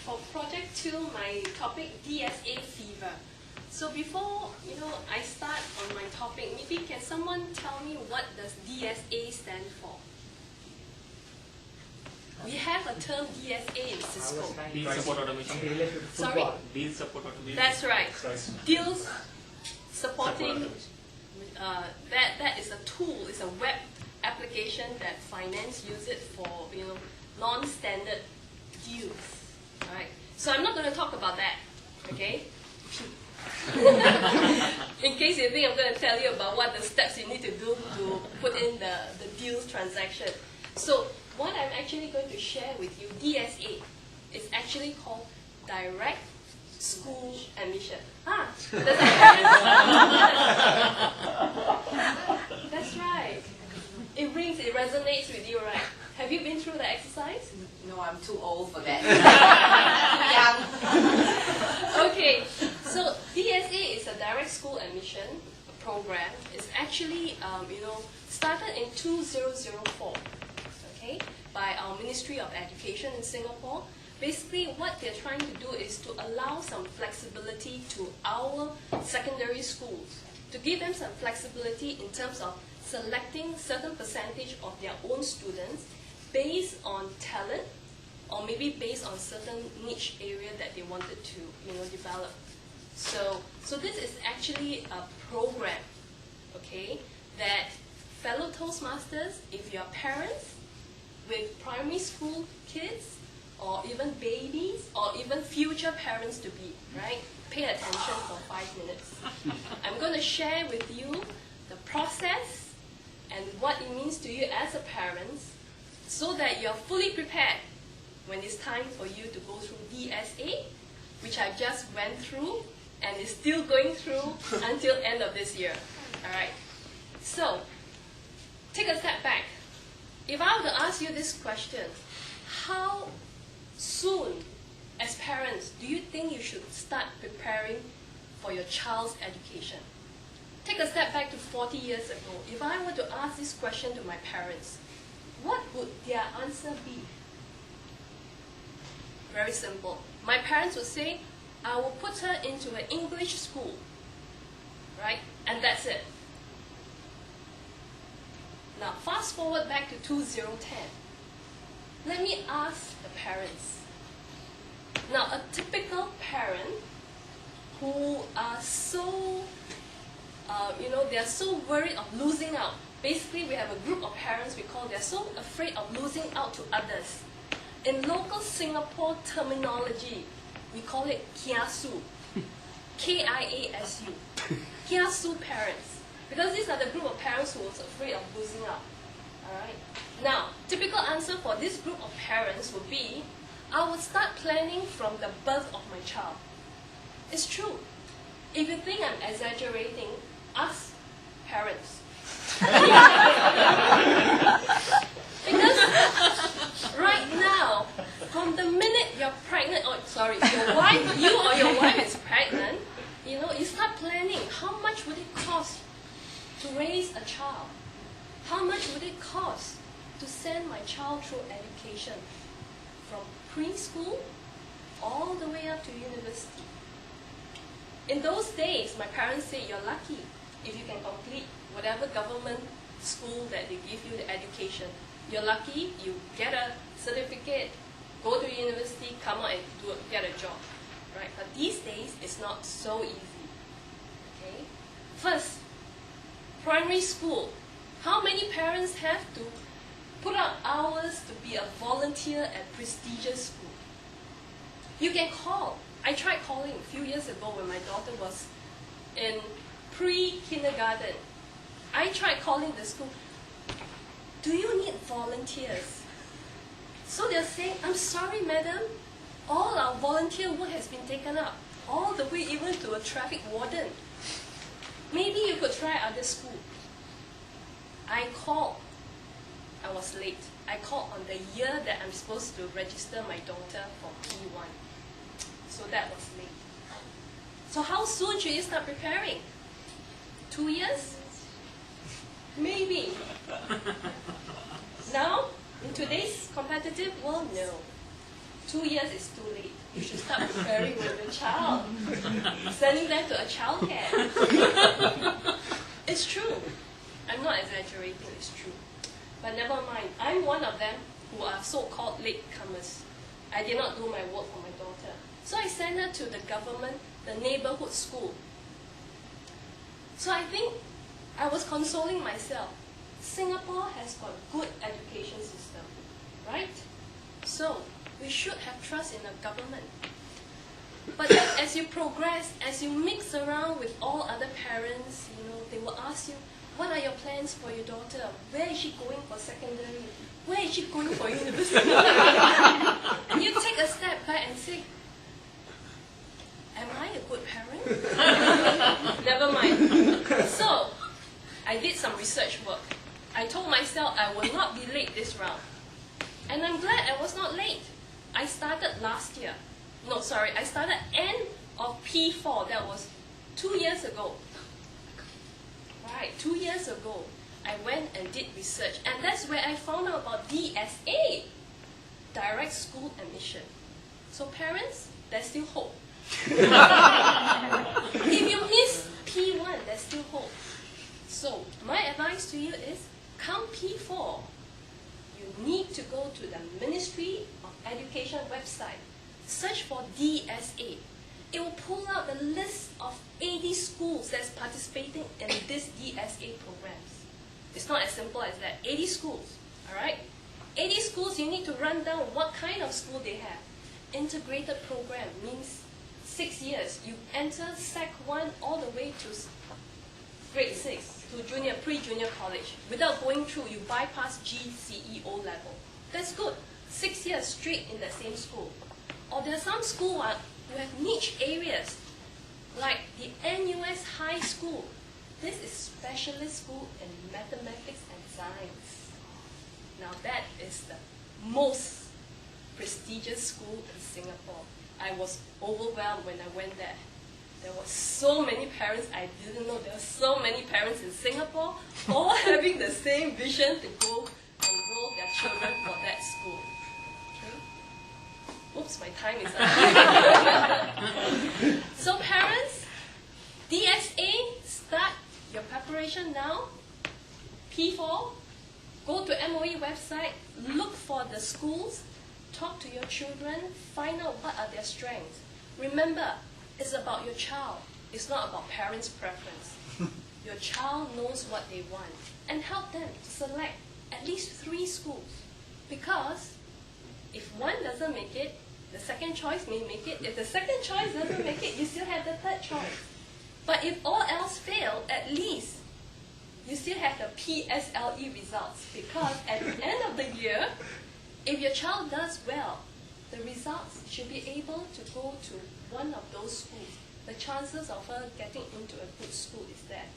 For Project 2, my topic, DSA fever. So before I start on my topic, maybe can someone tell me what does DSA stand for? We have a term DSA in Cisco. Deal support automation. Sorry? Deal support automation. That's right. Deals supporting, that is a tool, it's a web application that finance use it for non-standard deals. Right? So I'm not going to talk about that, okay? In case you think I'm going to tell you about what the steps you need to do to put in the deals transaction. So what I'm actually going to share with you, DSA, is actually called Direct School Admission. That's right. It rings, it resonates with you, right? Have you been through the exercise? No, I'm too old for that. Young. Okay, so DSA is a direct school admission program. It's actually, started in 2004, okay, by our Ministry of Education in Singapore. Basically, what they're trying to do is to allow some flexibility to our secondary schools, to give them some flexibility in terms of selecting certain percentage of their own students based on talent, or maybe based on certain niche area that they wanted to develop. So this is actually a program, okay, that fellow Toastmasters, if you're parents with primary school kids, or even babies, or even future parents to be, right, pay attention for 5 minutes. I'm going to share with you the process and what it means to you as a parent, so that you're fully prepared when it's time for you to go through DSA, which I just went through and is still going through until end of this year. All right. So, take a step back. If I were to ask you this question, how soon, as parents, do you think you should start preparing for your child's education? Take a step back to 40 years ago. If I were to ask this question to my parents, what would their answer be? Very simple. My parents would say, I will put her into an English school, right? And that's it. Now, fast forward back to 2010. Let me ask the parents. Now, a typical parent who are so, they are so worried of losing out. Basically, we have a group of parents they're so afraid of losing out to others. In local Singapore terminology, we call it kiasu. K-I-A-S-U. Kiasu parents. Because these are the group of parents who was afraid of losing out. Alright? Now, typical answer for this group of parents would be, I will start planning from the birth of my child. It's true. If you think I'm exaggerating, ask parents. Because right now, from the minute you're pregnant, you or your wife is pregnant, you start planning how much would it cost to raise a child? How much would it cost to send my child through education from preschool all the way up to university? In those days, my parents say you're lucky if you can complete whatever government school that they give you the education. You're lucky, you get a certificate, go to university, come out and get a job. Right? But these days, it's not so easy. Okay? First, primary school. How many parents have to put out hours to be a volunteer at prestigious school? You can call. I tried calling a few years ago when my daughter was in pre-kindergarten. I tried calling the school. Do you need volunteers? So they're saying, I'm sorry, madam, all our volunteer work has been taken up, all the way even to a traffic warden. Maybe you could try other school. I called. I was late. I called on the year that I'm supposed to register my daughter for P1. So that was late. So how soon should you start preparing? 2 years? Maybe. Now, in today's competitive world, no. 2 years is too late. You should start preparing with your child, sending them to a childcare. It's true. I'm not exaggerating, it's true. But never mind, I'm one of them who are so-called latecomers. I did not do my work for my daughter. So I sent her to the government, the neighborhood school. So I think I was consoling myself. Singapore has got good education system, right? So we should have trust in the government. But then as you progress, as you mix around with all other parents, they will ask you, what are your plans for your daughter? Where is she going for secondary? Where is she going for university? And you take a step back and say, am I a good parent? Never mind. So, I did some research work. I told myself I will not be late this round. And I'm glad I was not late. I started last year. No, sorry, I started end of P4. That was 2 years ago. Right, 2 years ago, I went and did research. And that's where I found out about DSA, Direct School Admission. So parents, there's still hope. If you miss P1, there's still hope. So my advice to you is, come P4, you need to go to the Ministry of Education website. Search for DSA. It will pull out the list of 80 schools that's participating in this DSA programs. It's not as simple as that. 80 schools, all right? 80 schools, you need to run down what kind of school they have. Integrated program means 6 years. You enter Sec 1 all the way to grade 6, to pre-junior college. Without going through, you bypass GCE O level. That's good. 6 years straight in the same school. Or there are some schools who have niche areas, like the NUS High School. This is specialist school in mathematics and science. Now that is the most prestigious school in Singapore. I was overwhelmed when I went there. There were so many parents I didn't know. There were so many parents in Singapore, all having the same vision to go enroll their children for that school. Oops, my time is up. So parents, DSA, start your preparation now. P4, go to MOE website, look for the schools, talk to your children, find out what are their strengths. Remember, it's about your child. It's not about parents' preference. Your child knows what they want, and help them to select at least 3 schools. Because if one doesn't make it, the second choice may make it. If the second choice doesn't make it, you still have the third choice. But if all else fail, at least you still have the PSLE results. Because at the end of the year, if your child does well, the results should be able to go to one of those schools. The chances of her getting into a good school is there.